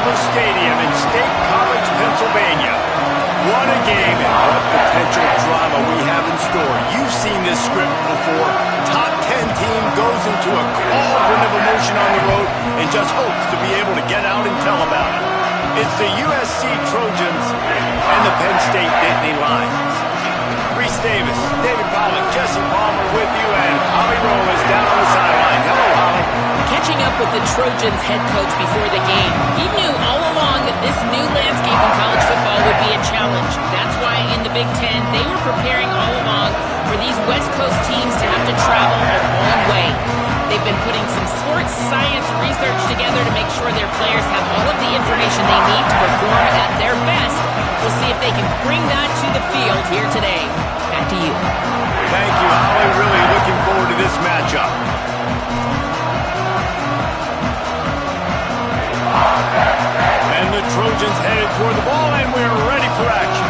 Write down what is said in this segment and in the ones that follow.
Hoover Stadium in State College, Pennsylvania. What a game and what potential drama we have in store. You've seen this script before. Top 10 team goes into a cauldron of emotion on the road and just hopes to be able to get out and tell about it. It's the USC Trojans and the Penn State Nittany Lions. Reese Davis, David Pollack, Jesse Palmer with you, and Holly Rowe is down on the sideline. Hello, Holly. Catching up with the Trojans head coach before the game, he knew all along that this new landscape in college football would be a challenge. That's why in the Big Ten, they were preparing all along for these West Coast teams to have to travel a long way. They've been putting some sports science research together to make sure their players have all of the information they need to perform at their best. We'll see if they can bring that to the field here today. Back to you. Thank you, Holly. Really looking forward to this matchup. And the Trojans headed toward the ball, and we're ready for action.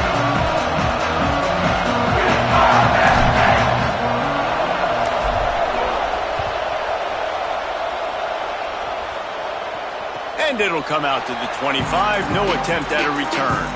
And it'll come out to the 25. No attempt at a return.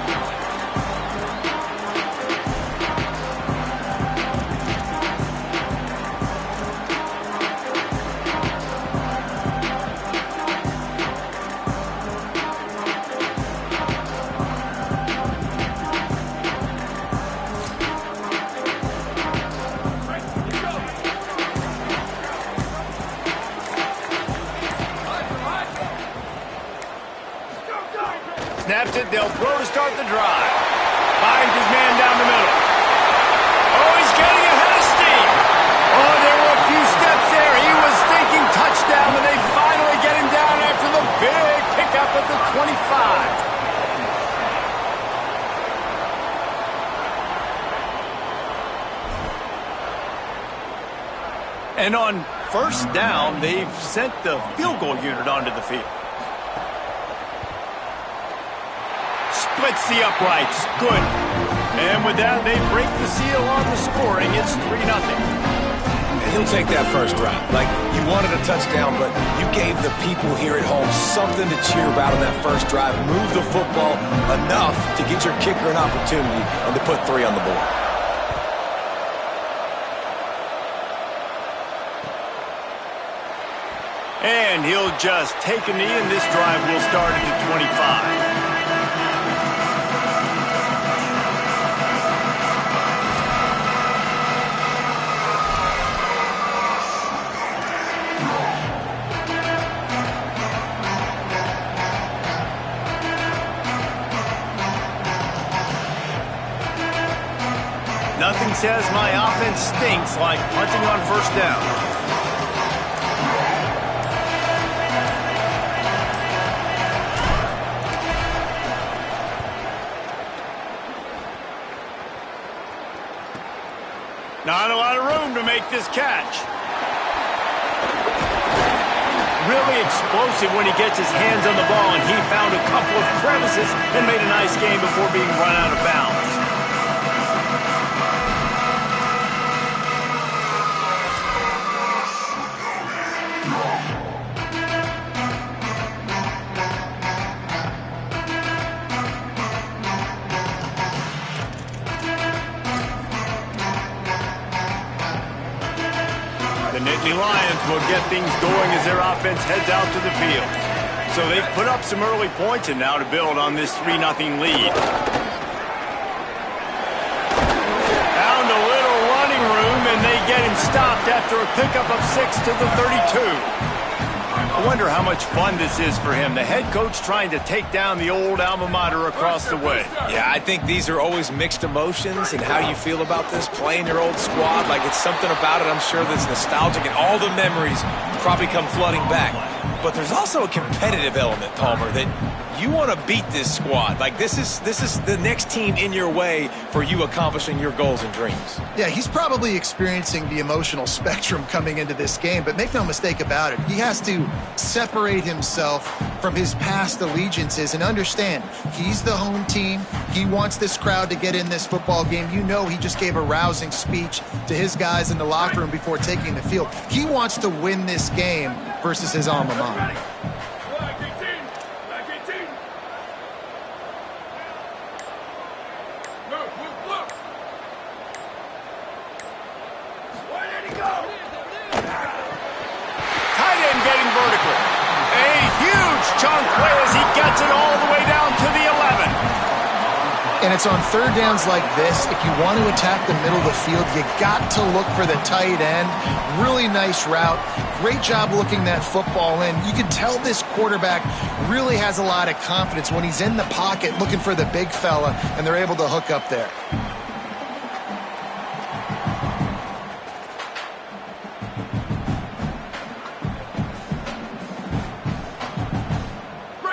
Snaps it, they'll throw to start the drive. Finds his man down the middle. Oh, he's getting ahead of steam. Oh, there were a few steps there. He was thinking touchdown, and they finally get him down after the big pickup at the 25. And on first down, they've sent the field goal unit onto the field. Splits the uprights. Good. And with that, they break the seal on the scoring. It's 3-0. And he'll take that first drive. Like, you wanted a touchdown, but you gave the people here at home something to cheer about on that first drive. Move the football enough to get your kicker an opportunity and to put 3 on the board. And he'll just take a knee, and this drive will start at the 25. Nothing says my offense stinks like punting on first down. Not a lot of room to make this catch. Really explosive when he gets his hands on the ball, and he found a couple of crevices and made a nice game before being run out of bounds. The Nittany Lions will get things going as their offense heads out to the field. So they've put up some early points, and now to build on this 3-0 lead. Found a little running room, and they get him stopped after a pickup of 6 to the 32. I wonder how much fun this is for him. The head coach trying to take down the old alma mater across the way. Yeah, I think these are always mixed emotions and how you feel about this, playing your old squad. Like, it's something about it, I'm sure, that's nostalgic, and all the memories probably come flooding back. But there's also a competitive element, Palmer, that you want to beat this squad. Like, this is the next team in your way for you accomplishing your goals and dreams. Yeah, he's probably experiencing the emotional spectrum coming into this game, but make no mistake about it, he has to separate himself from his past allegiances and understand he's the home team. He wants this crowd to get in this football game. You know, he just gave a rousing speech to his guys in the locker room before taking the field. He wants to win this game versus his alma mater. gets it all the way down to the 11. And it's on third downs like this. If you want to attack the middle of the field, you got to look for the tight end. Really nice route. Great job looking that football in. You can tell this quarterback really has a lot of confidence when he's in the pocket looking for the big fella, and they're able to hook up there.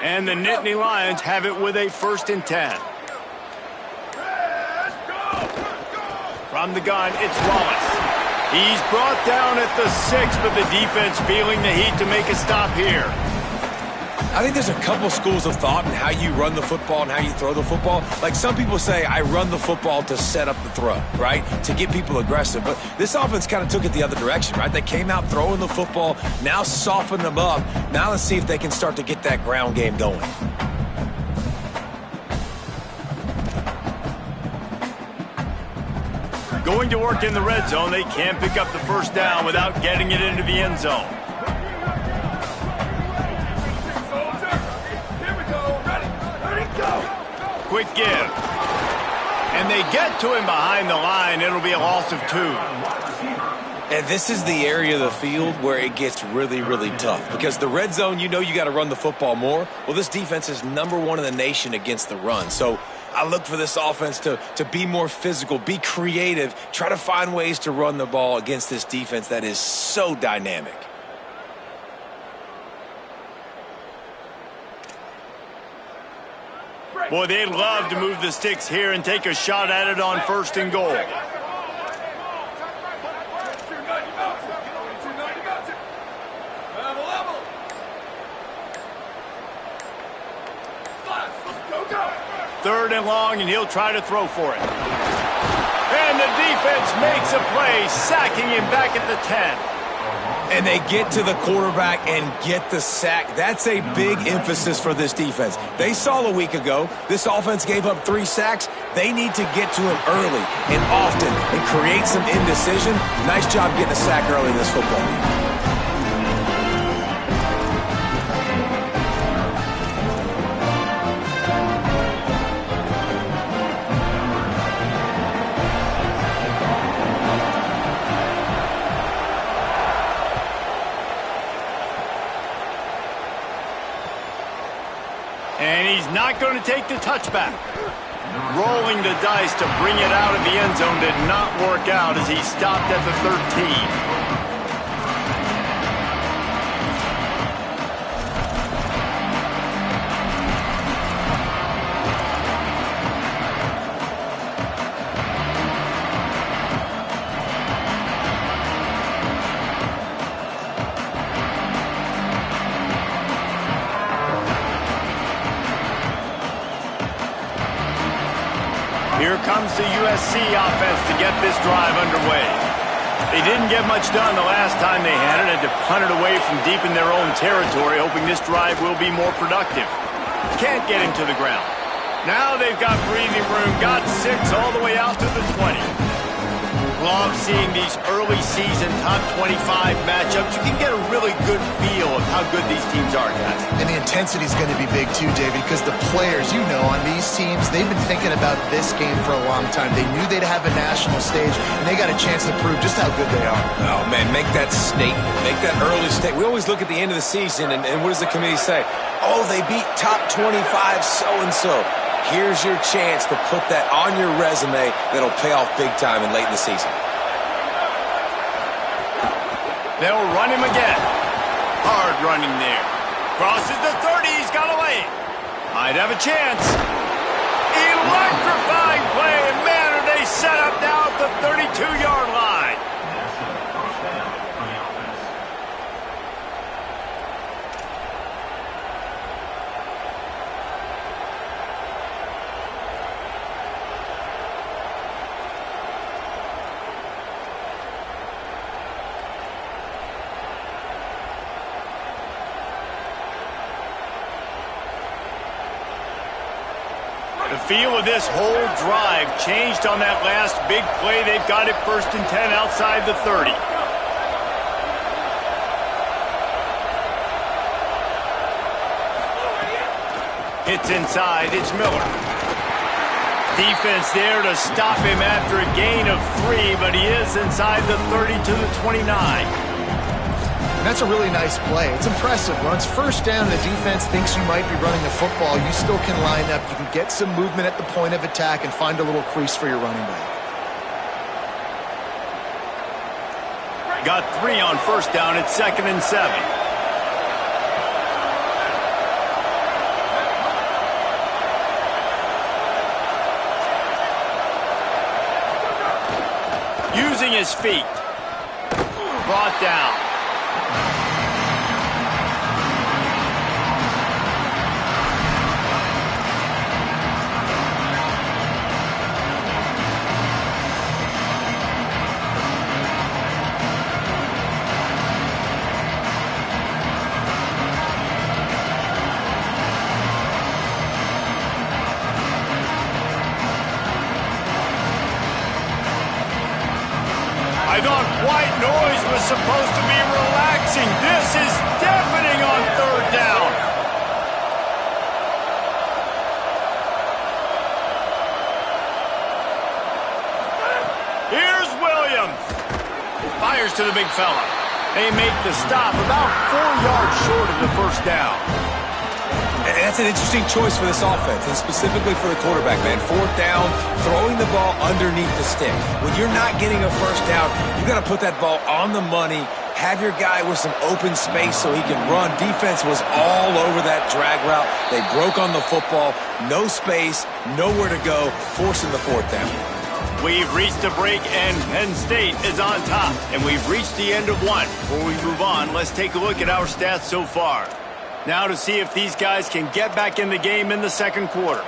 And the Nittany Lions have it with a 1st and 10. From the gun, it's Wallace. He's brought down at the 6, but the defense feeling the heat to make a stop here. I think there's a couple schools of thought in how you run the football and how you throw the football. Like some people say, I run the football to set up the throw, right? To get people aggressive. But this offense kind of took it the other direction, right? They came out throwing the football, now soften them up. Now let's see if they can start to get that ground game going. Going to work in the red zone, they can't pick up the 1st down without getting it into the end zone. Quick give. And they get to him behind the line. It'll be a loss of 2. And this is the area of the field where it gets really, really tough. Because the red zone, you know you got to run the football more. Well, this defense is #1 in the nation against the run. So I look for this offense to be more physical, be creative, try to find ways to run the ball against this defense that is so dynamic. Boy, they'd love to move the sticks here and take a shot at it on 1st and goal. Third and long, and he'll try to throw for it. And the defense makes a play, sacking him back at the 10. And they get to the quarterback and get the sack. That's a big emphasis for this defense. They saw a week ago, this offense gave up 3 sacks. They need to get to him early and often and create some indecision. Nice job getting a sack early in this football game. And he's not going to take the touchback. Rolling the dice to bring it out of the end zone did not work out as he stopped at the 13. Here comes the USC offense to get this drive underway. They didn't get much done the last time they had it, had to punt it away from deep in their own territory, hoping this drive will be more productive. Can't get him to the ground. Now they've got breathing room, got 6 all the way out to the 20. Love seeing these early season top 25 matchups. You can get a really good feel of how good these teams are, guys. And the intensity is going to be big too, David, because the players, you know, on these teams, they've been thinking about this game for a long time. They knew they'd have a national stage, and they got a chance to prove just how good they are. Oh, man, make that statement. Make that early statement. We always look at the end of the season, and what does the committee say? Oh, they beat top 25 so-and-so. Here's your chance to put that on your resume that'll pay off big time and late in the season. They'll run him again. Hard running there. Crosses the 30. He's got a lane. Might have a chance. Electrifying play. And man, are they set up now at the 32-yard line. The feel of this whole drive changed on that last big play. They've got it 1st and 10 outside the 30. It's inside. It's Miller. Defense there to stop him after a gain of 3, but he is inside the 30 to the 29. That's a really nice play. It's impressive. When it's first down and the defense thinks you might be running the football, you still can line up. You can get some movement at the point of attack and find a little crease for your running back. Got 3 on first down. It's 2nd and 7. Using his feet. Brought down. I thought white noise was supposed to be relaxing. This is deafening on 3rd down. Here's Williams. Fires to the big fella. They make the stop about 4 yards short of the first down. And that's an interesting choice for this offense, and specifically for the quarterback, man. 4th down, throwing the ball underneath the stick. When you're not getting a first down, you got to put that ball on the money, have your guy with some open space so he can run. Defense was all over that drag route. They broke on the football, no space, nowhere to go, forcing the 4th down. We've reached a break, and Penn State is on top. And we've reached the end of one. Before we move on, let's take a look at our stats so far. Now to see if these guys can get back in the game in the second quarter.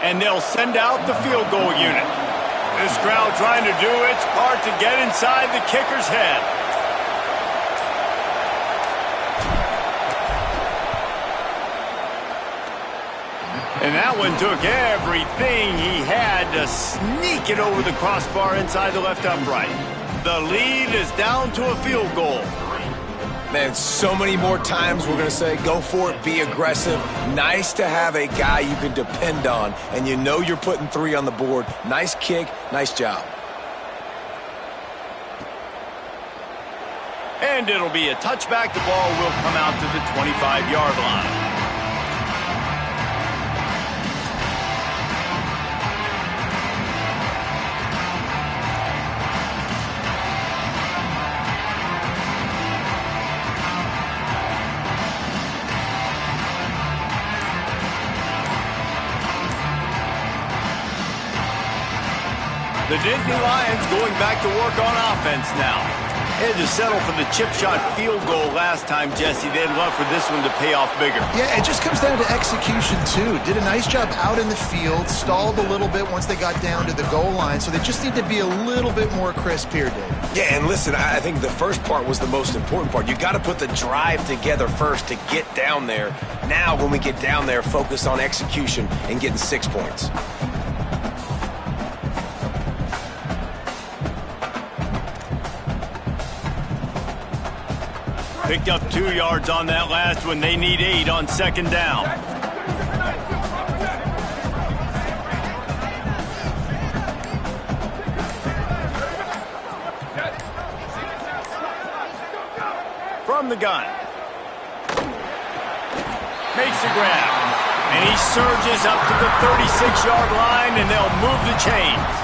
And they'll send out the field goal unit. This crowd trying to do its part to get inside the kicker's head. And that one took everything he had to sneak it over the crossbar inside the left upright. The lead is down to a field goal. Man, so many more times we're going to say, go for it, be aggressive. Nice to have a guy you can depend on, and you know you're putting 3 on the board. Nice kick, nice job. And it'll be a touchback. The ball will come out to the 25-yard line. The Disney Lions going back to work on offense now. They had to settle for the chip shot field goal last time, Jesse. They'd love for this one to pay off bigger. Yeah, it just comes down to execution, too. Did a nice job out in the field, stalled a little bit once they got down to the goal line, so they just need to be a little bit more crisp here, Dave. Yeah, and listen, I think the first part was the most important part. You got to put the drive together first to get down there. Now, when we get down there, focus on execution and getting 6 points. Picked up 2 yards on that last one. They need 8 on second down. From the gun. Makes the grab. And he surges up to the 36-yard line, and they'll move the chains.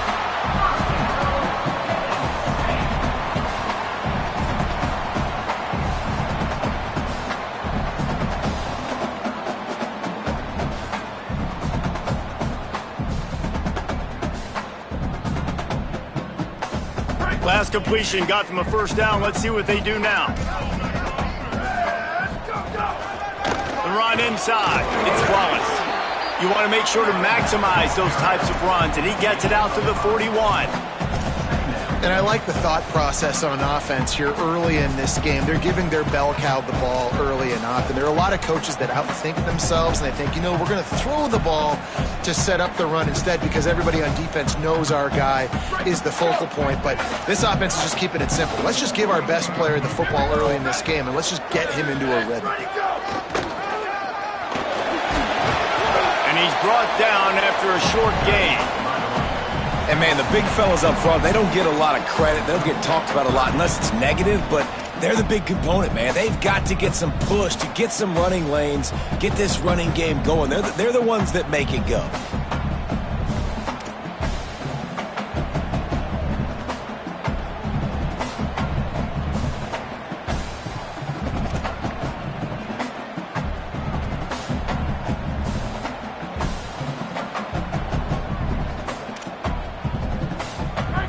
Last completion got them a first down. Let's see what they do now. The run inside. It's Wallace. You want to make sure to maximize those types of runs, and he gets it out to the 41. And I like the thought process on offense here early in this game. They're giving their bell cow the ball early enough. And there are a lot of coaches that outthink themselves, and they think, you know, we're going to throw the ball to set up the run instead because everybody on defense knows our guy is the focal point. But this offense is just keeping it simple. Let's just give our best player the football early in this game, and let's just get him into a rhythm. And he's brought down after a short gain. And, man, the big fellas up front, they don't get a lot of credit. They don't get talked about a lot unless it's negative, but they're the big component, man. They've got to get some push, to get some running lanes, get this running game going. They're the ones that make it go.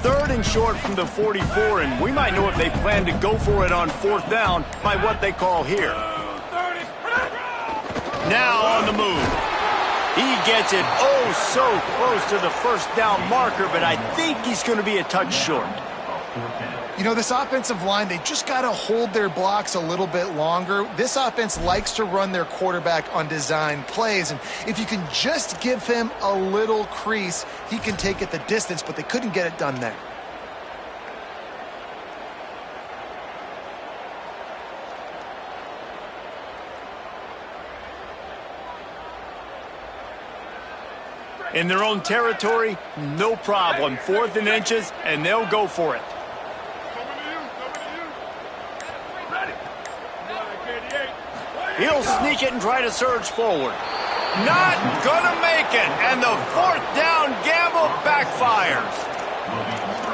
Third and short from the 44, and we might know if they plan to go for it on fourth down by what they call here. Now on the move. He gets it oh so close to the first down marker, but I think he's going to be a touch short. You know, this offensive line, they just got to hold their blocks a little bit longer. This offense likes to run their quarterback on design plays, and if you can just give him a little crease, he can take it the distance, but they couldn't get it done there. In their own territory, no problem. 4th and inches, and they'll go for it. He'll sneak it and try to surge forward. Not gonna make it, and the 4th down gamble backfires.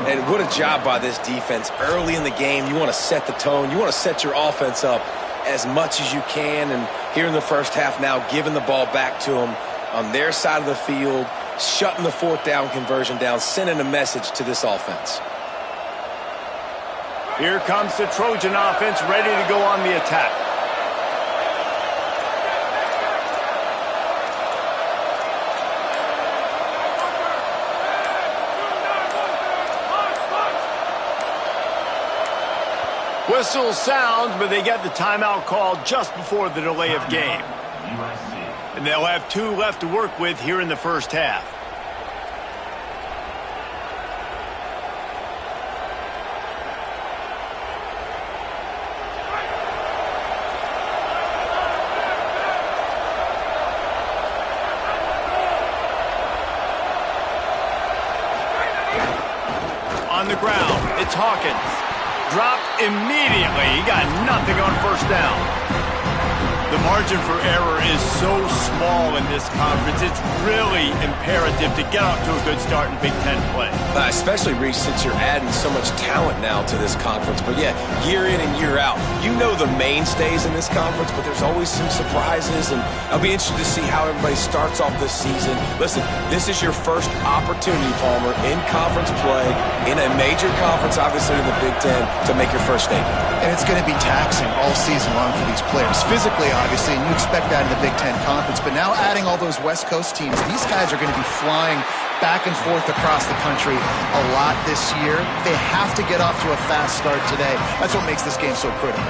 And what a job by this defense. Early in the game, you want to set the tone. You want to set your offense up as much as you can. And here in the first half now, giving the ball back to them on their side of the field, shutting the 4th down conversion down, sending a message to this offense. Here comes the Trojan offense ready to go on the attack. Whistle sounds, but they get the timeout called just before the delay of game. And they'll have 2 left to work with here in the first half. On the ground, it's Hawkins. Dropped immediately. He got nothing on first down. The margin for error is so small in this conference. It's really imperative to get off to a good start in Big Ten play. Especially, Reese, since you're adding so much talent now to this conference. But, yeah, year in and year out, you know the mainstays in this conference, but there's always some surprises. And I'll be interested to see how everybody starts off this season. Listen, this is your first opportunity, Palmer, in conference play, in a major conference, obviously in the Big Ten, to make your first statement. And it's going to be taxing all season long for these players. Physically, obviously, and you expect that in the Big Ten Conference. But now adding all those West Coast teams, these guys are going to be flying back and forth across the country a lot this year. They have to get off to a fast start today. That's what makes this game so critical.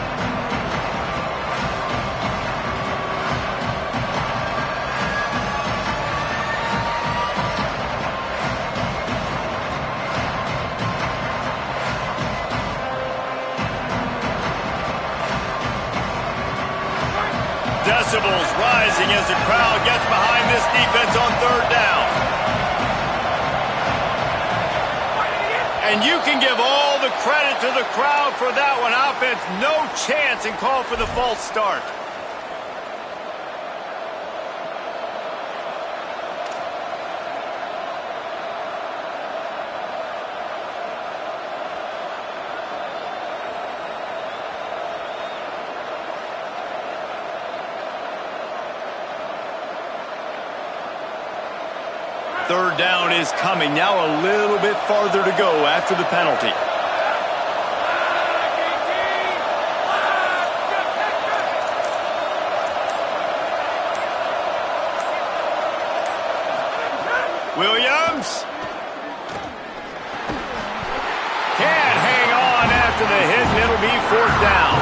Decibels rising as the crowd gets behind this defense on 3rd down. And you can give all the credit to the crowd for that one. Offense, no chance, and call for the false start. Third down is coming. Now a little bit farther to go after the penalty. Williams. hit, and it'll be 4th down.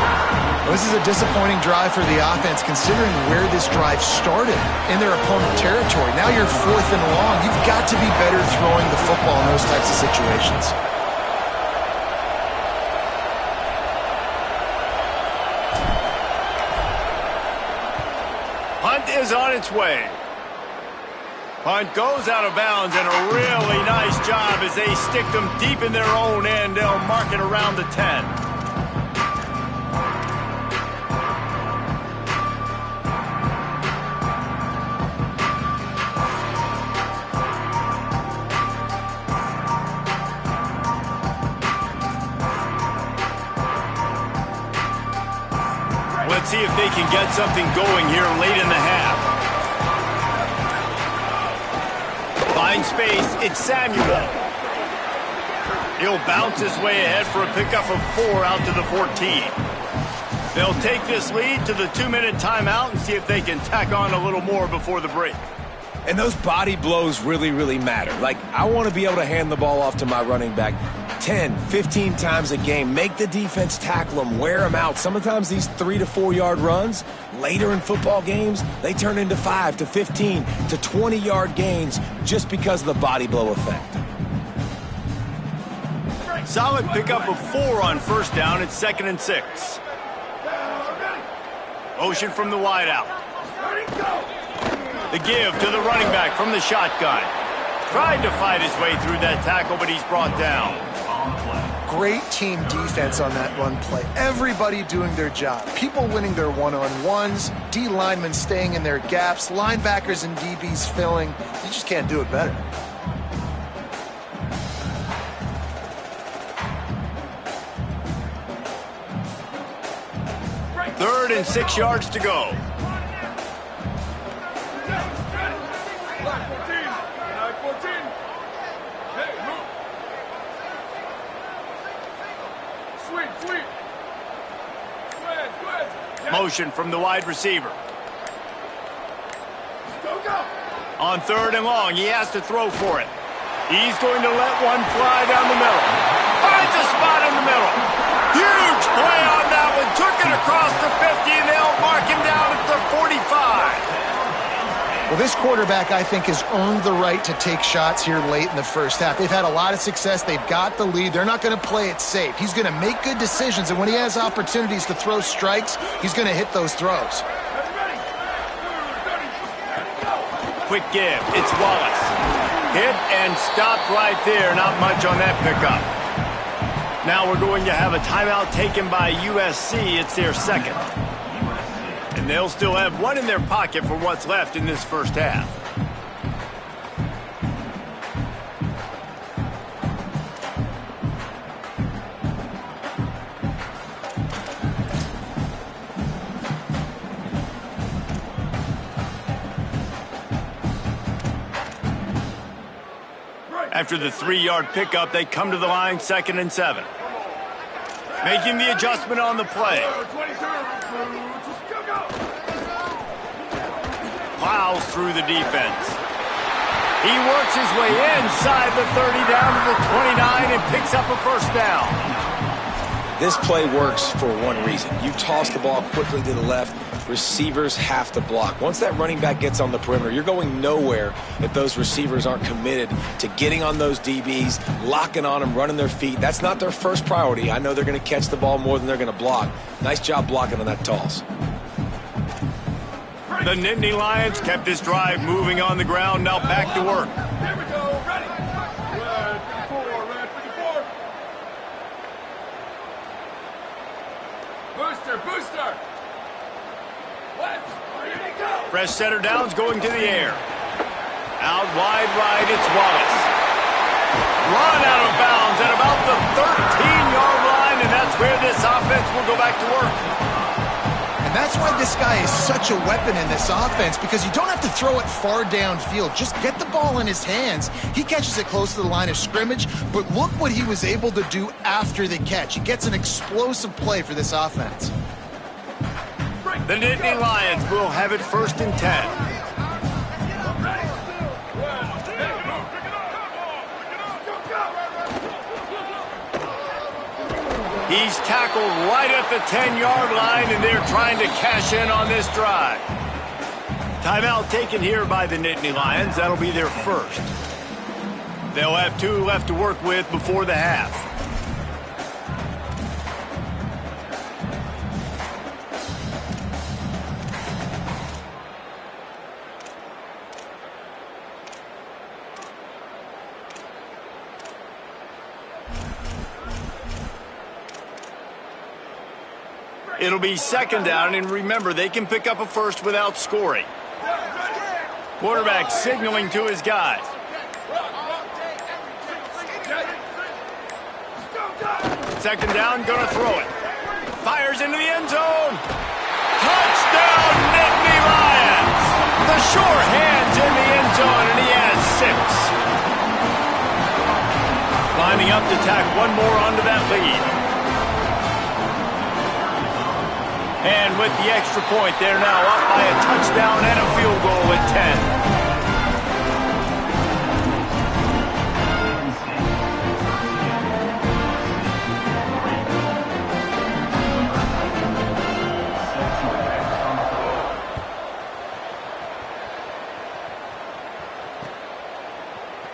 Well, this is a disappointing drive for the offense, considering where this drive started in their opponent territory. Now you're 4th and long. You've got to be better throwing the football in those types of situations. Punt is on its way. Punt goes out of bounds, and a really nice job as they stick them deep in their own end. They'll mark it around the 10. Let's see if they can get something going here late in the half. Find space, it's Samuel. He'll bounce his way ahead for a pickup of 4 out to the 14. They'll take this lead to the 2-minute timeout and see if they can tack on a little more before the break. And those body blows really, really matter. Like, I want to be able to hand the ball off to my running back 10, 15 times a game. Make the defense tackle them, wear them out. Sometimes these 3 to 4 yard runs, later in football games, they turn into 5 to 15 to 20 yard gains just because of the body blow effect. Solid pickup of 4 on 1st down. It's 2nd and 6. Motion from the wideout. The give to the running back from the shotgun. Tried to fight his way through that tackle, but he's brought down. Great team defense on that run play. Everybody doing their job. People winning their one-on-ones, D linemen staying in their gaps, linebackers and DBs filling. You just can't do it better. Third and 6 yards to go. Motion from the wide receiver. On 3rd and long, he has to throw for it. He's going to let one fly down the middle. Finds a spot in the middle. Huge play on that one. Took it across the 50, and they'll mark him down at the 45. Well, this quarterback, I think, has earned the right to take shots here late in the first half. They've had a lot of success. They've got the lead. They're not going to play it safe. He's going to make good decisions, and when he has opportunities to throw strikes, he's going to hit those throws. Quick give. It's Wallace. Hit and stopped right there. Not much on that pickup. Now we're going to have a timeout taken by USC. It's their 2nd. And they'll still have 1 in their pocket for what's left in this first half. After the 3-yard pickup, they come to the line 2nd and 7. Making the adjustment on the play. Plows through the defense. He works his way inside the 30 down to the 29 and picks up a 1st down. This play works for one reason. You toss the ball quickly to the left. Receivers have to block. Once that running back gets on the perimeter, you're going nowhere if those receivers aren't committed to getting on those DBs, locking on them, running their feet. That's not their first priority. I know they're going to catch the ball more than they're going to block. Nice job blocking on that toss. The Nittany Lions kept this drive moving on the ground. Now back to work. Here we go. Ready. Red 54, red 54. Booster. Fresh setter downs going to the air. Out wide right, it's Wallace. Run out of bounds at about the 13-yard line, and that's where this offense will go back to work. And that's why this guy is such a weapon in this offense, because you don't have to throw it far downfield. Just get the ball in his hands. He catches it close to the line of scrimmage, but look what he was able to do after the catch. He gets an explosive play for this offense. The Nittany Lions will have it 1st and 10. He's tackled right at the 10-yard line, and they're trying to cash in on this drive. Timeout taken here by the Nittany Lions. That'll be their first. They'll have 2 left to work with before the half. It'll be second down, and remember, they can pick up a first without scoring. Quarterback signaling to his guys. Second down, gonna throw it. Fires into the end zone. Touchdown, Nittany Lions! The sure hands in the end zone, and he has 6. Lining up to tack one more onto that lead. And with the extra point, they're now up by a touchdown and a field goal at 10.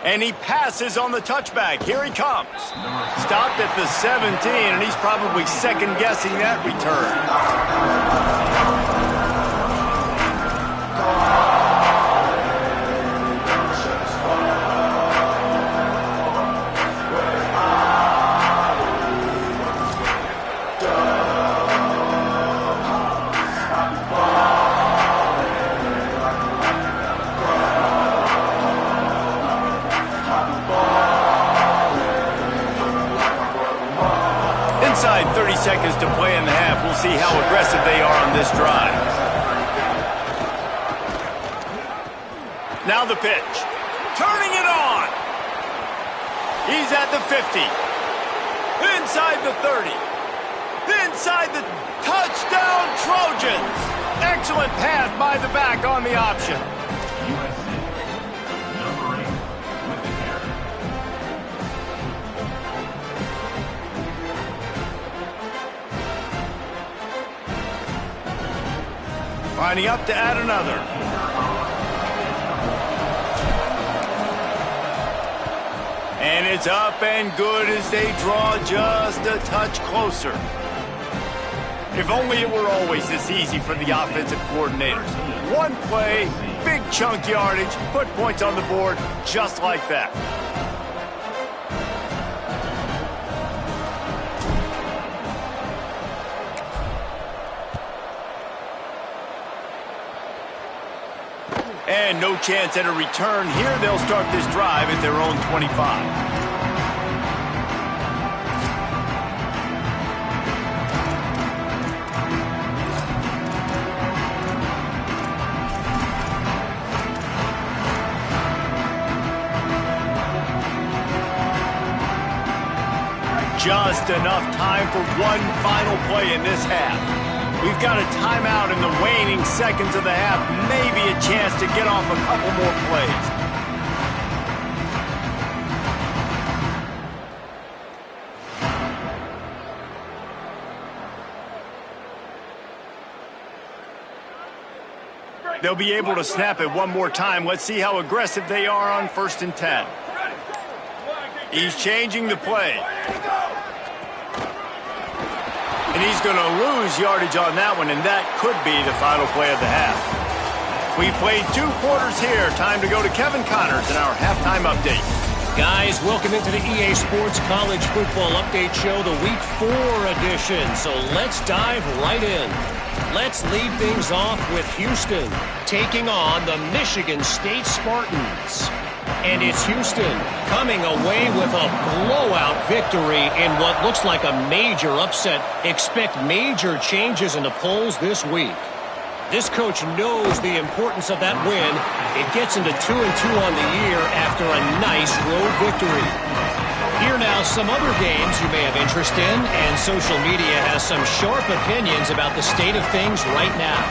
And he passes on the touchback. Here he comes. Stopped at the 17, and he's probably second-guessing that return. Inside 30 seconds to play in the half. We'll see how aggressive they are on this drive. Now the pitch. Turning it on. He's at the 50. Inside the 30. Inside the touchdown Trojans. Excellent pass by the back on the option. USC, number 8, with the carry. Lining up to add another. And it's up and good as they draw just a touch closer. If only it were always this easy for the offensive coordinators. One play, big chunk yardage, put points on the board just like that. And no chance at a return here. They'll start this drive at their own 25. Just enough time for one final play in this half. We've got a timeout in the waning seconds of the half. Maybe a chance to get off a couple more plays. They'll be able to snap it one more time. Let's see how aggressive they are on 1st and 10. He's changing the play. And he's going to lose yardage on that one, and that could be the final play of the half. We've played 2 quarters here. Time to go to Kevin Connors in our halftime update. Guys, welcome into the EA Sports College Football Update Show, the Week 4 edition. So let's dive right in. Let's lead things off with Houston taking on the Michigan State Spartans. And it's Houston coming away with a blowout victory in what looks like a major upset. Expect major changes in the polls this week. This coach knows the importance of that win. It gets into 2-2 on the year after a nice road victory. Here now, some other games you may have interest in, and social media has some sharp opinions about the state of things right now.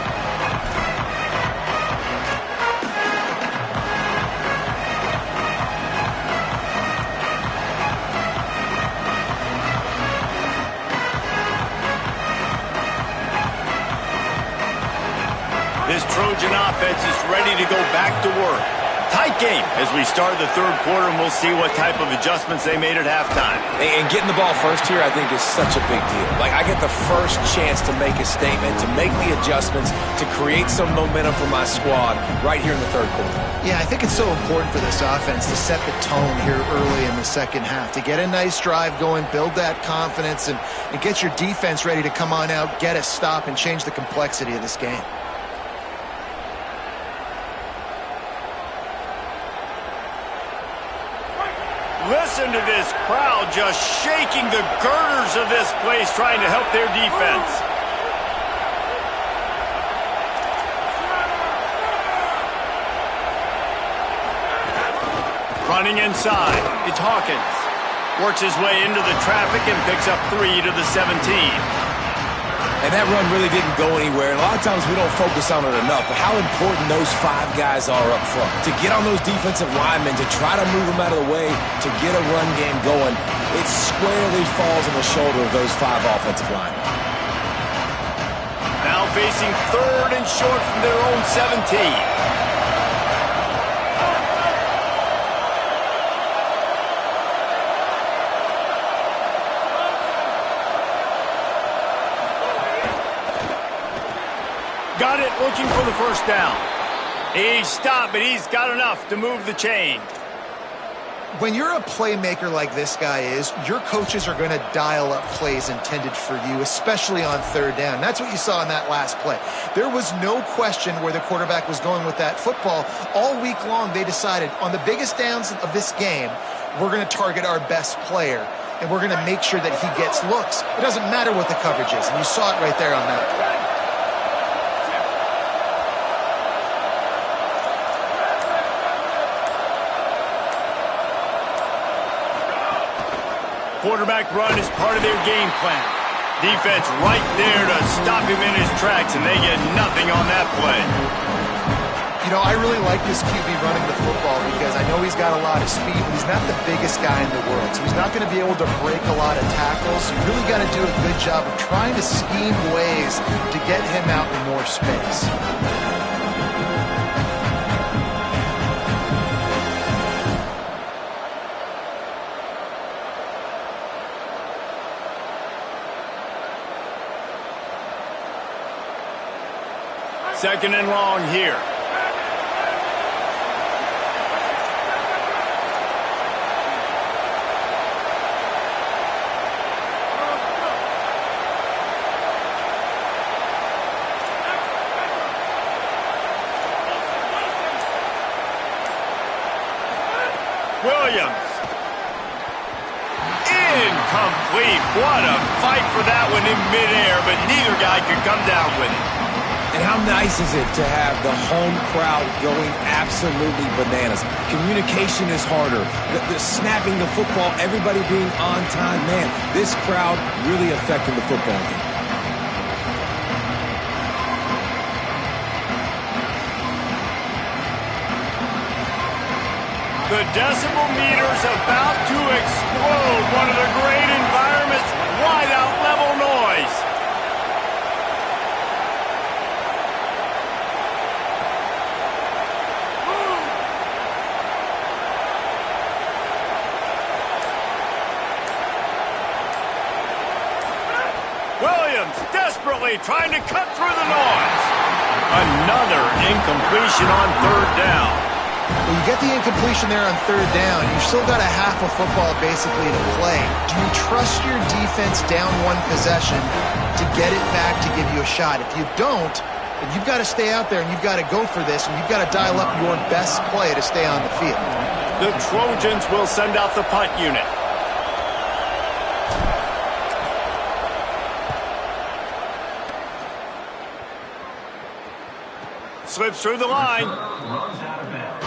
This Trojan offense is ready to go back to work. Tight game as we start the third quarter, and we'll see what type of adjustments they made at halftime. And getting the ball first here, I think, is such a big deal. Like, I get the first chance to make a statement, to make the adjustments, to create some momentum for my squad right here in the third quarter. Yeah, I think it's so important for this offense to set the tone here early in the second half, to get a nice drive going, build that confidence, and get your defense ready to come on out, get a stop, and change the complexity of this game. Listen to this crowd just shaking the girders of this place, trying to help their defense. Running inside, it's Hawkins. Works his way into the traffic and picks up 3 to the 17. And that run really didn't go anywhere. And a lot of times we don't focus on it enough, but how important those 5 guys are up front. To get on those defensive linemen, to try to move them out of the way, to get a run game going, it squarely falls on the shoulder of those 5 offensive linemen. Now facing third and short from their own 17. Got it, looking for the first down. He's stopped, but he's got enough to move the chain. When you're a playmaker like this guy is, your coaches are going to dial up plays intended for you, especially on third down. That's what you saw in that last play. There was no question where the quarterback was going with that football. All week long, they decided on the biggest downs of this game, we're going to target our best player, and we're going to make sure that he gets looks. It doesn't matter what the coverage is, and you saw it right there on that play. Quarterback run is part of their game plan. Defense right there to stop him in his tracks, and they get nothing on that play. You know, I really like this QB running the football because I know he's got a lot of speed, but he's not the biggest guy in the world. So he's not going to be able to break a lot of tackles. You really got to do a good job of trying to scheme ways to get him out in more space. Second and long here. Williams. Incomplete. What a fight for that one in midair, but neither guy could come down with it. And how nice is it to have the home crowd going absolutely bananas? Communication is harder. The snapping the football, everybody being on time. Man, this crowd really affecting the football game. The decibel meter's about to explode. One of the great environments, wide out level noise. Williams desperately trying to cut through the noise. Another incompletion on third down. Well, you get the incompletion there on third down. You've still got a half of football basically to play. Do you trust your defense down one possession to get it back to give you a shot? If you don't, then you've got to stay out there and you've got to go for this, and you've got to dial up your best play to stay on the field. The Trojans will send out the punt unit. Slips through the line. Runs out of bounds.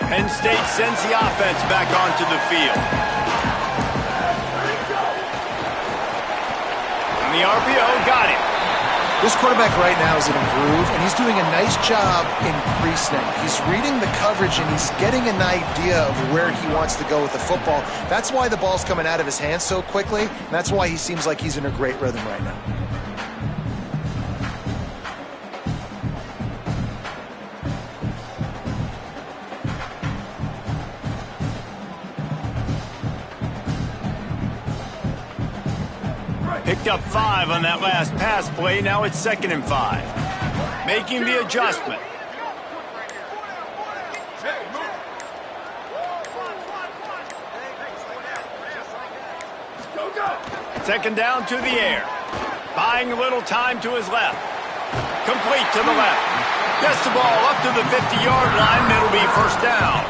Penn State sends the offense back onto the field. the RPO, got him. This quarterback right now is in a groove, and he's doing a nice job in pre-snap. He's reading the coverage, and he's getting an idea of where he wants to go with the football. That's why the ball's coming out of his hands so quickly, and that's why he seems like he's in a great rhythm right now. Picked up 5 on that last pass play. Now it's 2nd and 5. Making the adjustment. Second down to the air. Buying a little time to his left. Complete to the left. Gets the ball up to the 50-yard line. It'll be 1st down.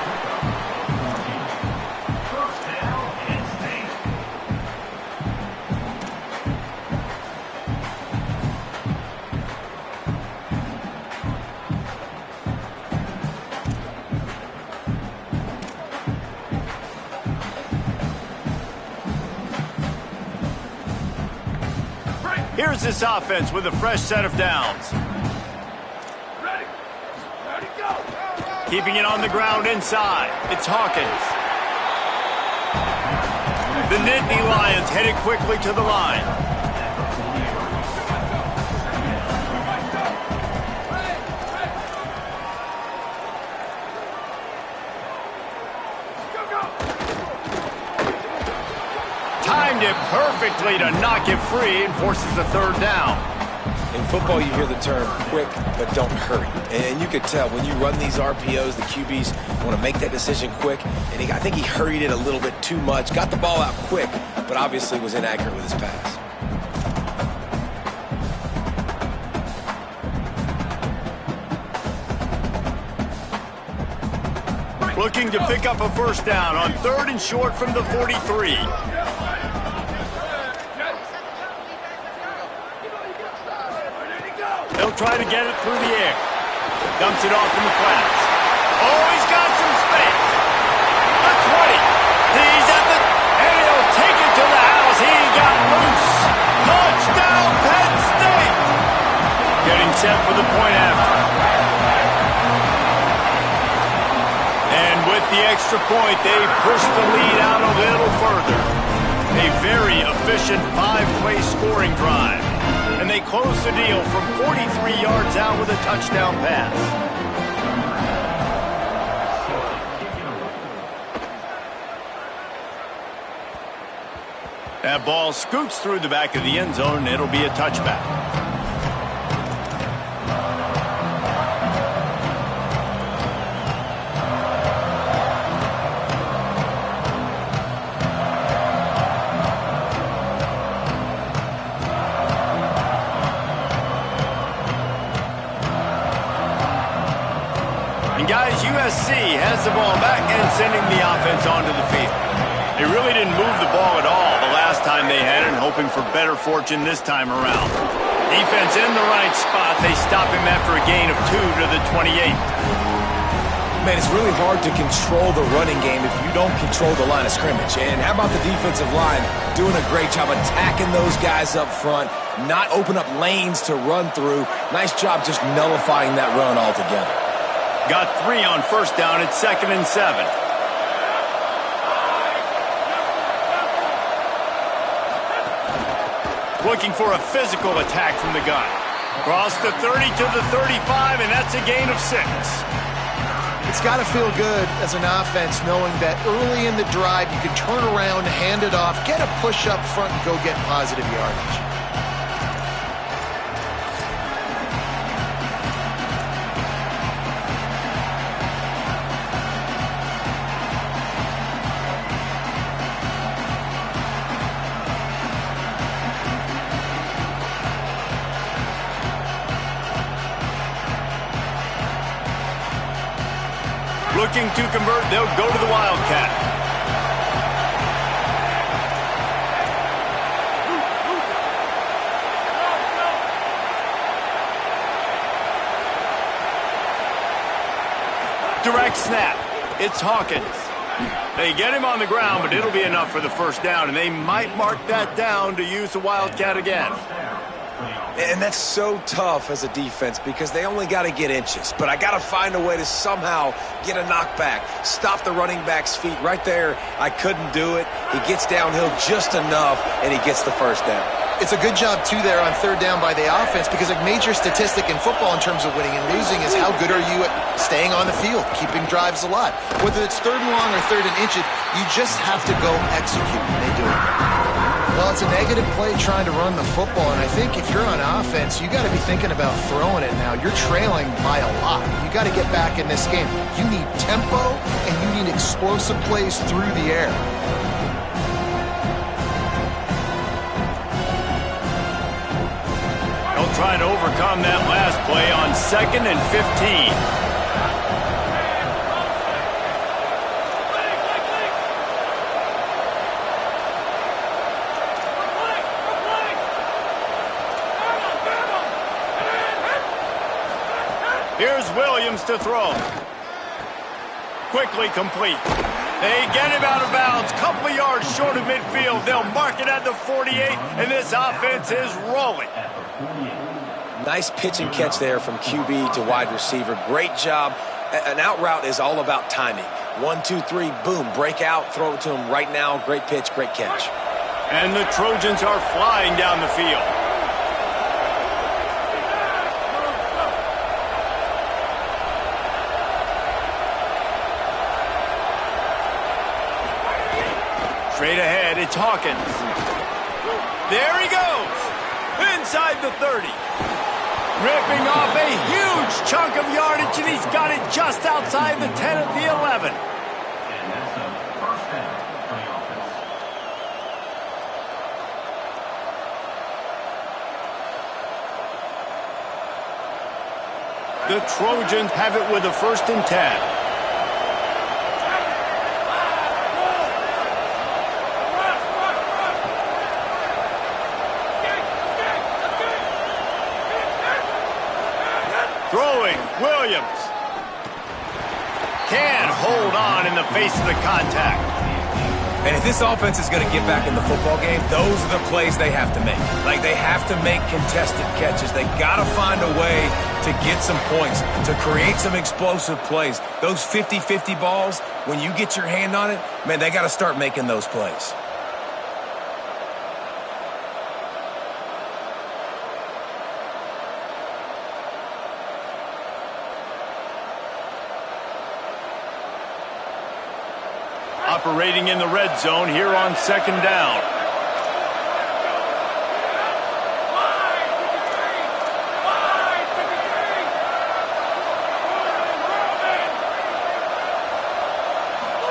Here's this offense with a fresh set of downs. Ready, go. Keeping it on the ground inside. It's Hawkins. The Nittany Lions headed quickly to the line. Timed it perfectly to knock it free and forces the 3rd down. In football, you hear the term quick, but don't hurry. And you could tell when you run these RPOs, the QBs want to make that decision quick. And I think he hurried it a little bit too much, got the ball out quick, but obviously was inaccurate with his pass. Looking to pick up a 1st down on 3rd and short from the 43. They'll try to get it through the air. Dumps it off in the flats. Oh, he's got some space. The 20. He's at the... And he'll take it to the house. He got loose. Touchdown, Penn State. Getting set for the point after. And with the extra point, they push the lead out a little further. A very efficient 5-play scoring drive. And they close the deal from 43 yards out with a touchdown pass. That ball scoots through the back of the end zone, and it'll be a touchback. Guys, USC has the ball back and sending the offense onto the field. They really didn't move the ball at all the last time they had it, and hoping for better fortune this time around. Defense in the right spot. They stop him after a gain of 2 to the 28. Man, it's really hard to control the running game if you don't control the line of scrimmage. And how about the defensive line doing a great job attacking those guys up front, not open up lanes to run through. Nice job just nullifying that run altogether. Got 3 on 1st down. It's 2nd and 7. Looking for a physical attack from the gun. Cross the 30 to the 35, and that's a gain of 6. It's got to feel good as an offense knowing that early in the drive you can turn around, hand it off, get a push up front, and go get positive yardage. Looking to convert, they'll go to the Wildcat. Direct snap. It's Hawkins. They get him on the ground, but it'll be enough for the first down, and they might mark that down to use the Wildcat again. And that's so tough as a defense because they only got to get inches. But I got to find a way to somehow get a knockback, stop the running back's feet. Right there, I couldn't do it. He gets downhill just enough, and he gets the first down. It's a good job, too, there on third down by the offense because a major statistic in football in terms of winning and losing is how good are you at staying on the field, keeping drives alive. Whether it's third and long or third and inches, you just have to go execute, and they do it. Well, it's a negative play trying to run the football, and I think if you're on offense, you got to be thinking about throwing it now. You're trailing by a lot. You got to get back in this game. You need tempo, and you need explosive plays through the air. They'll try to overcome that last play on 2nd and 15. Here's Williams to throw. Quickly complete. They get him out of bounds. Couple of yards short of midfield. They'll mark it at the 48, and this offense is rolling. Nice pitch and catch there from QB to wide receiver. Great job. An out route is all about timing. 1, 2, 3, boom, break out, throw it to him right now. Great pitch, great catch. And the Trojans are flying down the field. Straight ahead, it's Hawkins. There he goes. Inside the 30. Ripping off a huge chunk of yardage, and he's got it just outside the 10 of the 11. And that's a first down for the offense. The Trojans have it with a 1st and 10. Throwing, Williams. Can't hold on in the face of the contact. And if this offense is going to get back in the football game, those are the plays they have to make. Like, they have to make contested catches. They got to find a way to get some points, to create some explosive plays. Those 50-50 balls, when you get your hand on it, man, they got to start making those plays. Operating in the red zone here on 2nd down.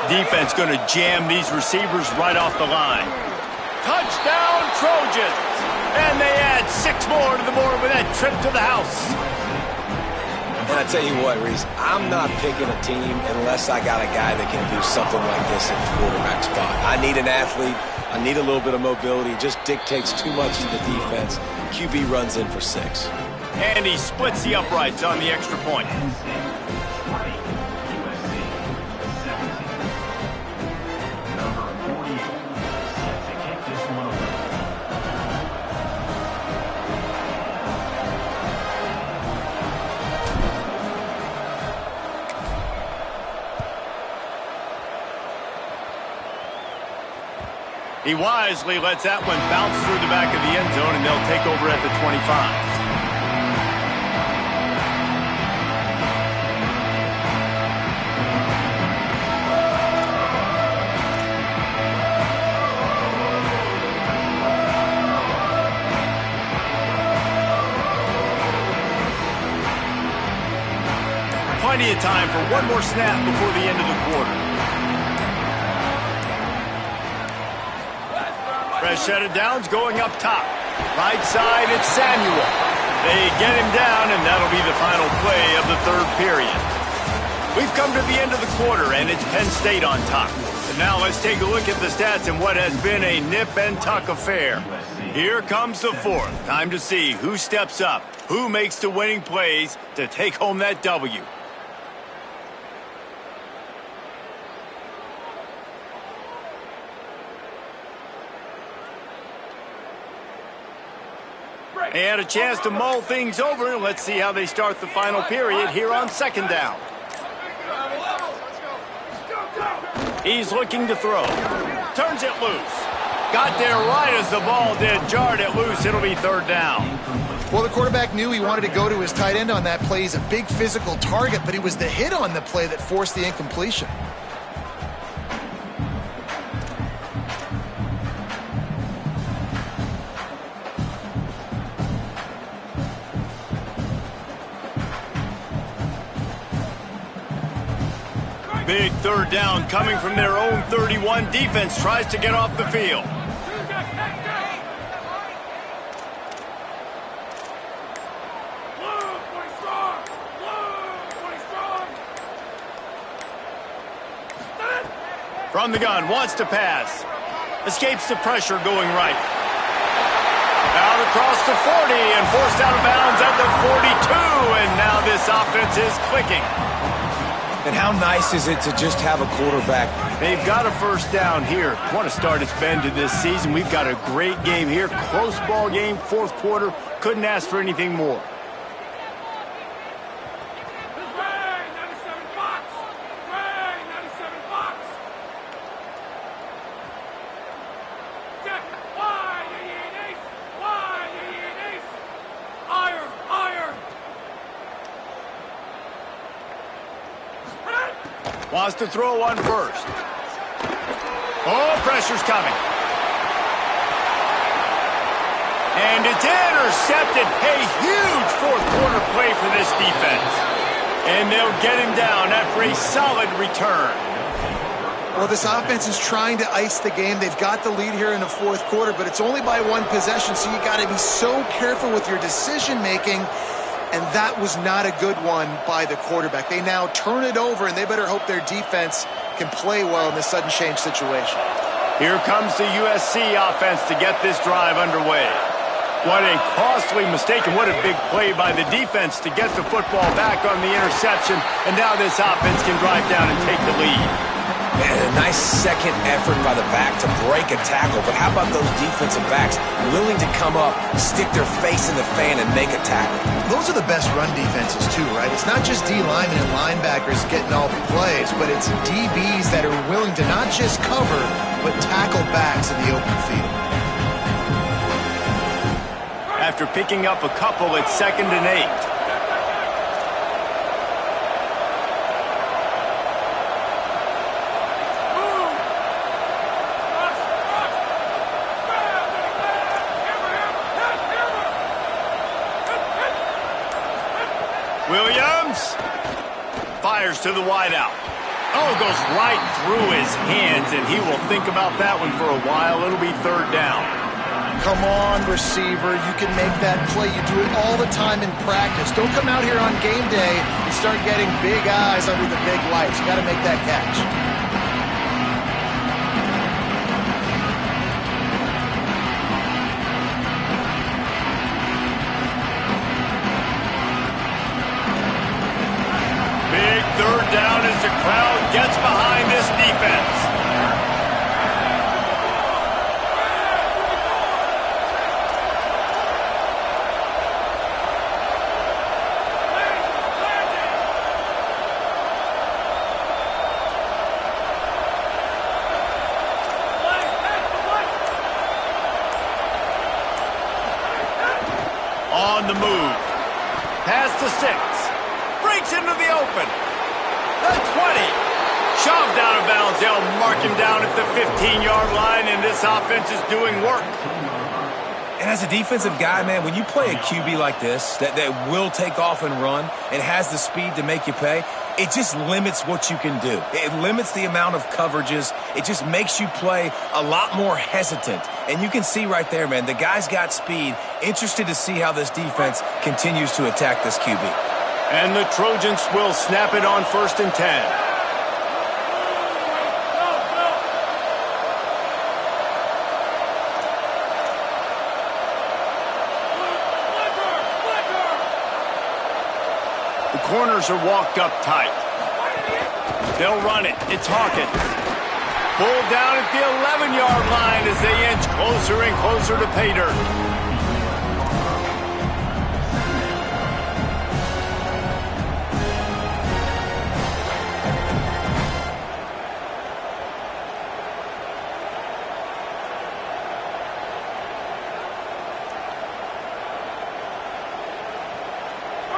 Defense going to jam these receivers right off the line. Touchdown, Trojans! And they add 6 more to the board with that trip to the house. And I tell you what, Reese, I'm not picking a team unless I got a guy that can do something like this at the quarterback spot. I need an athlete. I need a little bit of mobility. It just dictates too much to the defense. QB runs in for 6. And he splits the uprights on the extra point. Penn State 20, USC 17. Number 48 set to kick this one away. He wisely lets that one bounce through the back of the end zone, and they'll take over at the 25. Plenty of time for one more snap before the end of the quarter. Fresh set of downs going up top. Right side, it's Samuel. They get him down, and that'll be the final play of the 3rd period. We've come to the end of the quarter, and it's Penn State on top. And now let's take a look at the stats in what has been a nip-and-tuck affair. Here comes the 4th. Time to see who steps up, who makes the winning plays to take home that W. They had a chance to mull things over, and let's see how they start the final period here on second down. He's looking to throw. Turns it loose. Got there right as the ball did. Jarred it loose. It'll be third down. Well, the quarterback knew he wanted to go to his tight end on that play. He's a big physical target, but it was the hit on the play that forced the incompletion. Big third down coming from their own 31. Defense tries to get off the field. From the gun, wants to pass. Escapes the pressure going right. Out across the 40 and forced out of bounds at the 42. And now this offense is clicking. And how nice is it to just have a quarterback? They've got a first down here. Want to start its bend to this season. We've got a great game here. Close ball game, fourth quarter. Couldn't ask for anything more. Wants to throw one first. Oh, pressure's coming. And it's intercepted. A huge fourth quarter play for this defense. And they'll get him down after a solid return. Well, this offense is trying to ice the game. They've got the lead here in the fourth quarter, but it's only by one possession, so you got to be so careful with your decision-making. And that was not a good one by the quarterback. They now turn it over, and they better hope their defense can play well in this sudden change situation. Here comes the USC offense to get this drive underway. What a costly mistake, and what a big play by the defense to get the football back on the interception. And now this offense can drive down and take the lead. And a nice second effort by the back to break a tackle. But how about those defensive backs willing to come up, stick their face in the fan, and make a tackle? Those are the best run defenses, too, right? It's not just D-linemen and linebackers getting all the plays, but it's DBs that are willing to not just cover, but tackle backs in the open field. After picking up a couple, it's 2nd and 8. Williams fires to the wideout. Oh, goes right through his hands, and he will think about that one for a while. It'll be third down. Come on, receiver. You can make that play. You do it all the time in practice. Don't come out here on game day and start getting big eyes under the big lights. You got to make that catch. Third down as the crowd gets behind this defense. On the move. Pass to 6. Breaks into the open. The 20. Shoved out of bounds. They'll mark him down at the 15-yard line, and this offense is doing work. And as a defensive guy, man, when you play a QB like this that will take off and run and has the speed to make you pay, it just limits what you can do. It limits the amount of coverages. It just makes you play a lot more hesitant. And you can see right there, man, the guy's got speed. Interested to see how this defense continues to attack this QB. And the Trojans will snap it on 1st and 10. The corners are walked up tight. They'll run it. It's Hawkins. Pulled down at the 11-yard line as they inch closer and closer to pay dirt.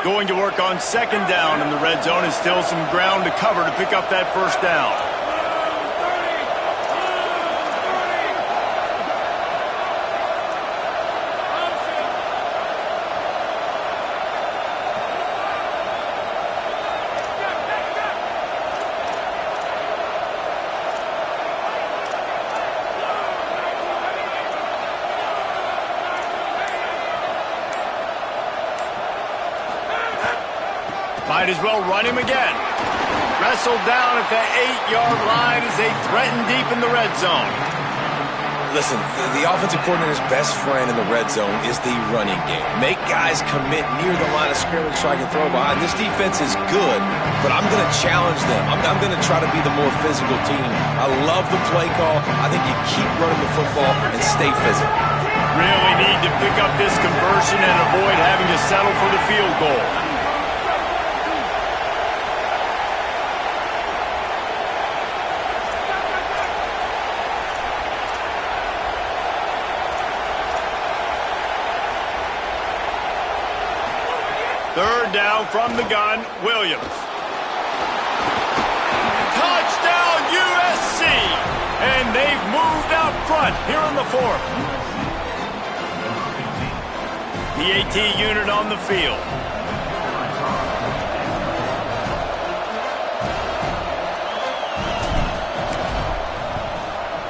Going to work on second down in the red zone, and still some ground to cover to pick up that first down. Might as well run him again. Wrestled down at the 8-yard line as they threaten deep in the red zone. Listen, the offensive coordinator's best friend in the red zone is the running game. Make guys commit near the line of scrimmage so I can throw behind. This defense is good, but I'm going to challenge them. I'm going to try to be the more physical team. I love the play call. I think you keep running the football and stay physical. Really need to pick up this conversion and avoid having to settle for the field goal. Third down from the gun, Williams. Touchdown, USC! And they've moved out front here in the fourth. The AT unit on the field.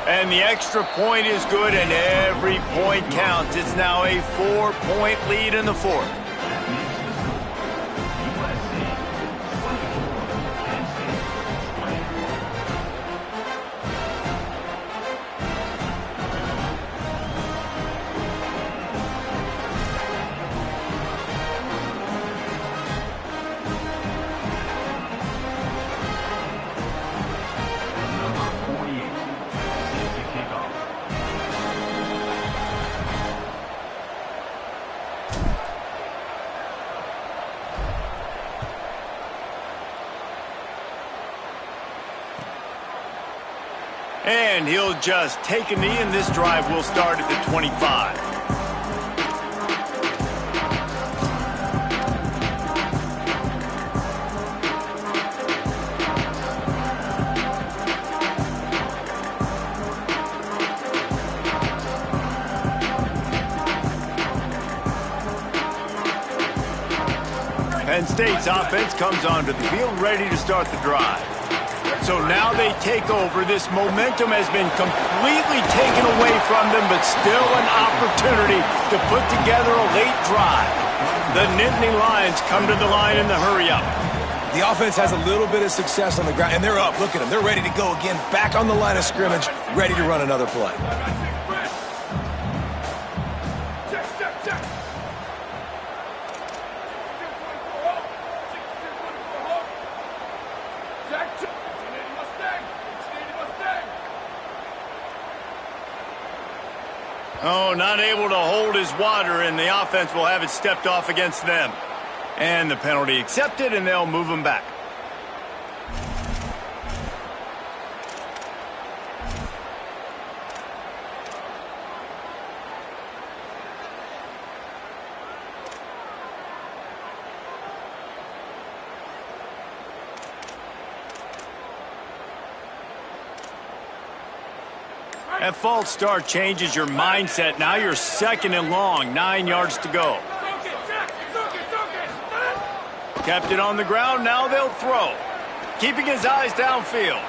And the extra point is good, and every point counts. It's now a 4-point lead in the fourth. And he'll just take a knee, and this drive will start at the 25. Penn State's offense comes onto the field ready to start the drive. So now they take over. This momentum has been completely taken away from them, but still an opportunity to put together a late drive. The Nittany Lions come to the line in the hurry-up. The offense has a little bit of success on the ground, and they're up. Look at them. They're ready to go again, back on the line of scrimmage, ready to run another play. Oh, not able to hold his water, and the offense will have it stepped off against them. And the penalty accepted, and they'll move him back. That false start changes your mindset. Now you're second and long, 9 yards to go. Kept it on the ground, now they'll throw. Keeping his eyes downfield.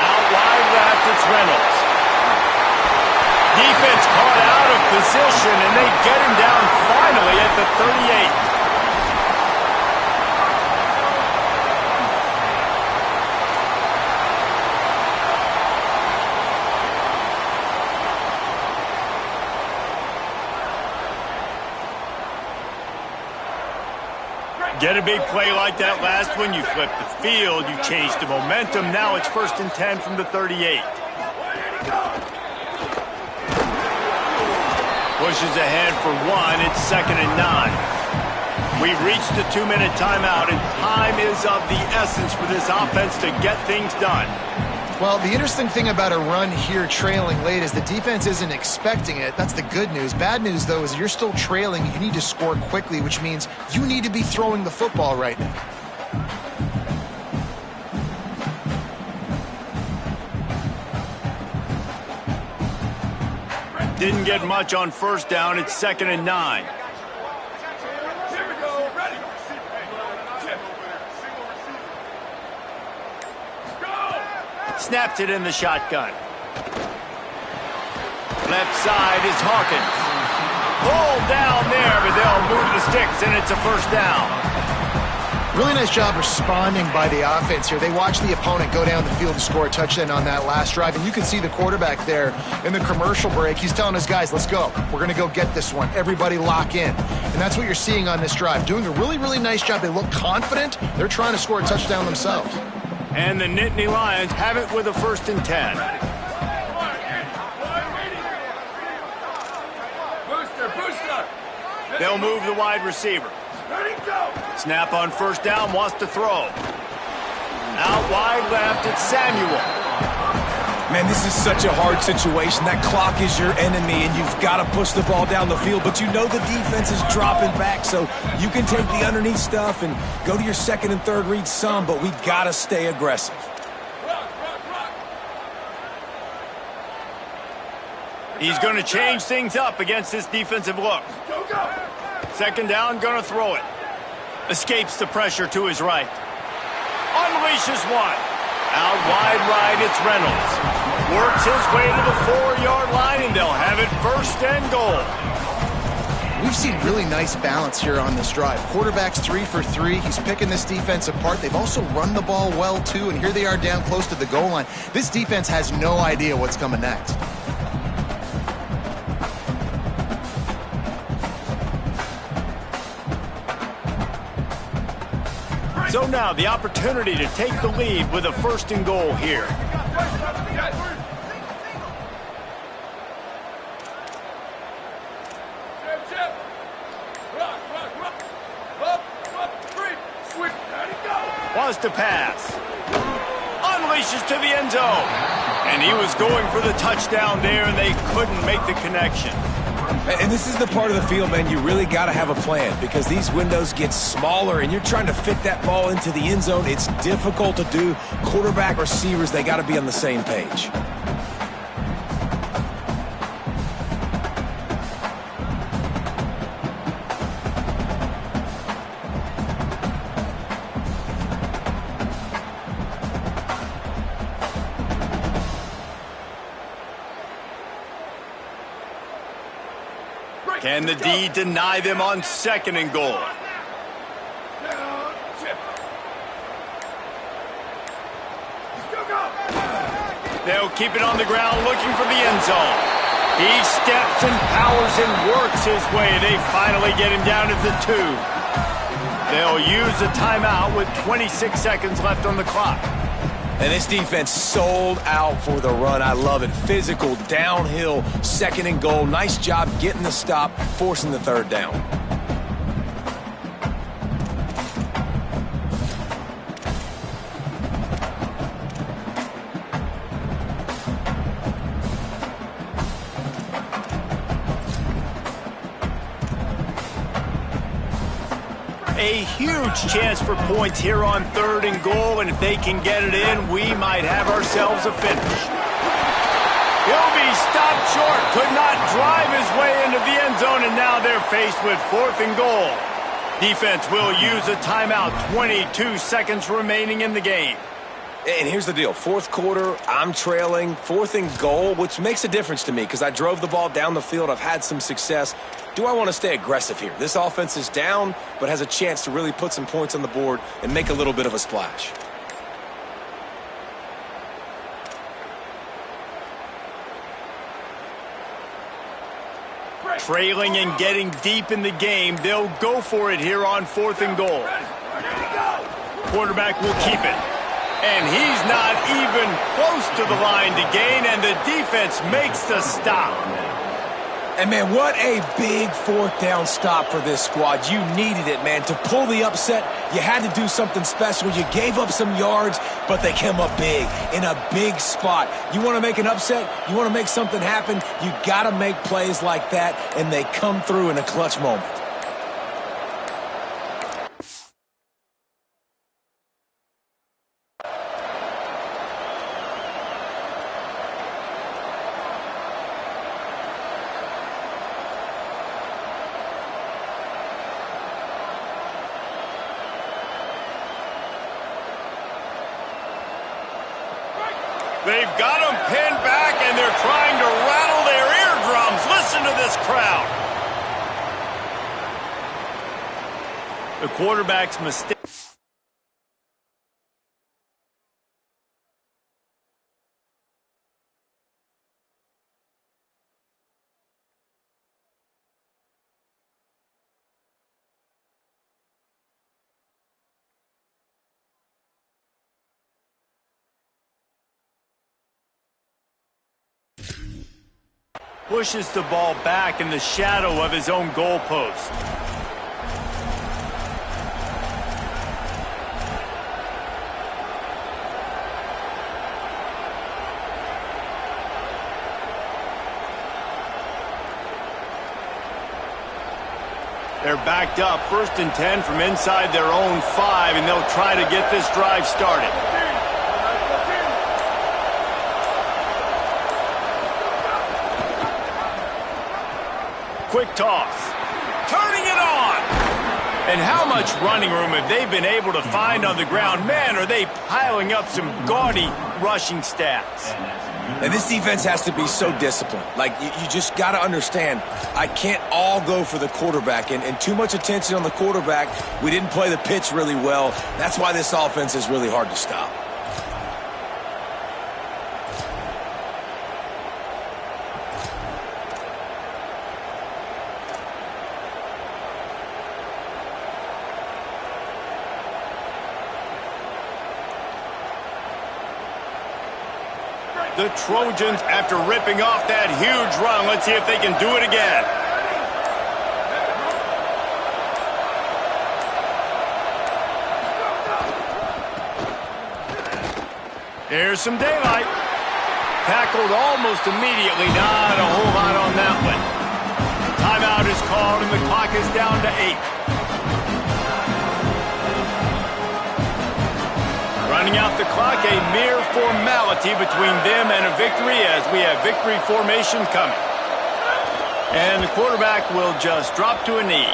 Out wide left, it's Reynolds. Defense caught out of position, and they get him down finally at the 38. Get a big play like that last one, you flip the field, you change the momentum. Now it's 1st and 10 from the 38. Pushes ahead for one, it's 2nd and 9. We've reached the 2-minute timeout, and time is of the essence for this offense to get things done. Well, the interesting thing about a run here trailing late is the defense isn't expecting it. That's the good news. Bad news, though, is you're still trailing. You need to score quickly, which means you need to be throwing the football right now. Didn't get much on first down. It's 2nd and 9. Here we go. Ready. Go. Snapped it in the shotgun. Left side is Hawkins. Ball down there, but they'll move the sticks, and it's a first down. Really nice job responding by the offense here. They watched the opponent go down the field to score a touchdown on that last drive, and you can see the quarterback there in the commercial break. He's telling his guys, let's go. We're going to go get this one. Everybody lock in. And that's what you're seeing on this drive. Doing a really, really nice job. They look confident. They're trying to score a touchdown themselves. And the Nittany Lions have it with a 1st and 10. Booster. They'll move the wide receiver. Ready, go. Snap on first down, wants to throw. Out wide left, it's Samuel. Man, this is such a hard situation. That clock is your enemy, and you've got to push the ball down the field. But you know the defense is dropping back, so you can take the underneath stuff and go to your 2nd and 3rd read some, but we've got to stay aggressive. Rock. He's going to change things up against this defensive look. Go. 2nd down, going to throw it. Escapes the pressure to his right. Unleashes one. Out wide right, it's Reynolds. Works his way to the 4-yard line, and they'll have it 1st and goal. We've seen really nice balance here on this drive. Quarterback's 3 for 3. He's picking this defense apart. They've also run the ball well, too, and here they are down close to the goal line. This defense has no idea what's coming next. So now the opportunity to take the lead with a 1st and goal here. Chip. Rock. Up. Free. Switch. Ready, go. Wants to pass. Unleashes to the end zone. And he was going for the touchdown there, and they couldn't make the connection. And this is the part of the field, man, you really got to have a plan because these windows get smaller and you're trying to fit that ball into the end zone. It's difficult to do. Quarterback, receivers, they got to be on the same page. Can the D deny them on 2nd and goal? Down. Chip. Go. They'll keep it on the ground looking for the end zone. He steps and powers and works his way. They finally get him down at the 2. They'll use a timeout with 26 seconds left on the clock. And this defense sold out for the run. I love it. Physical, downhill, 2nd and goal. Nice job getting the stop, forcing the 3rd down. A huge chance for points here on 3rd and goal, and if they can get it in, we might have ourselves a finish. He'll be stopped short, could not drive his way into the end zone, and now they're faced with 4th and goal. Defense will use a timeout, 22 seconds remaining in the game. And here's the deal. 4th quarter, I'm trailing. 4th and goal, which makes a difference to me because I drove the ball down the field. I've had some success. Do I want to stay aggressive here? This offense is down, but has a chance to really put some points on the board and make a little bit of a splash. Trailing and getting deep in the game, they'll go for it here on 4th and goal. Quarterback will keep it. And he's not even close to the line to gain, and the defense makes the stop. And, man, what a big fourth down stop for this squad. You needed it, man. To pull the upset, you had to do something special. You gave up some yards, but they came up big, in a big spot. You want to make an upset? You want to make something happen? You got to make plays like that, and they come through in a clutch moment. They've got them pinned back, and they're trying to rattle their eardrums. Listen to this crowd. The quarterback's mistake. Pushes the ball back in the shadow of his own goalpost. They're backed up, 1st and 10 from inside their own 5, and they'll try to get this drive started. Quick toss. Turning it on. And how much running room have they been able to find on the ground? Man, are they piling up some gaudy rushing stats. And this defense has to be so disciplined. Like, you just got to understand, I can't all go for the quarterback. And too much attention on the quarterback. We didn't play the pitch really well. That's why this offense is really hard to stop. The Trojans, after ripping off that huge run, let's see if they can do it again. Here's some daylight. Tackled almost immediately. Not a whole lot on that one. Timeout is called, and the clock is down to 8. Running out the clock, a mere formality between them and a victory as we have victory formation coming. And the quarterback will just drop to a knee.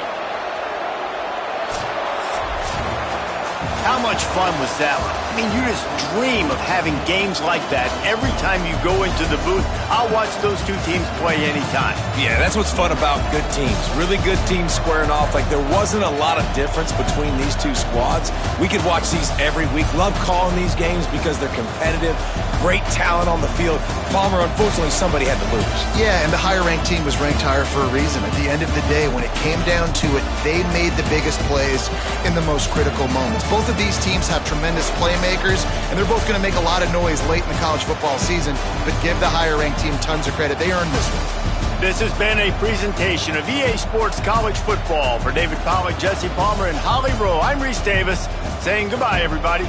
How much fun was that one? I mean, you just dream of having games like that every time you go into the booth. I'll watch those two teams play anytime. Yeah, that's what's fun about good teams. Really good teams squaring off. Like, there wasn't a lot of difference between these two squads. We could watch these every week. Love calling these games because they're competitive. Great talent on the field. Palmer, unfortunately, somebody had to lose. Yeah, and the higher-ranked team was ranked higher for a reason. At the end of the day, when it came down to it, they made the biggest plays in the most critical moments. Both of these teams have tremendous playmakers, and they're both going to make a lot of noise late in the college football season, but give the higher-ranked team tons of credit. They earned this one. This has been a presentation of EA Sports College Football. For David Pollack, Jesse Palmer, and Holly Rowe, I'm Reese Davis, saying goodbye, everybody.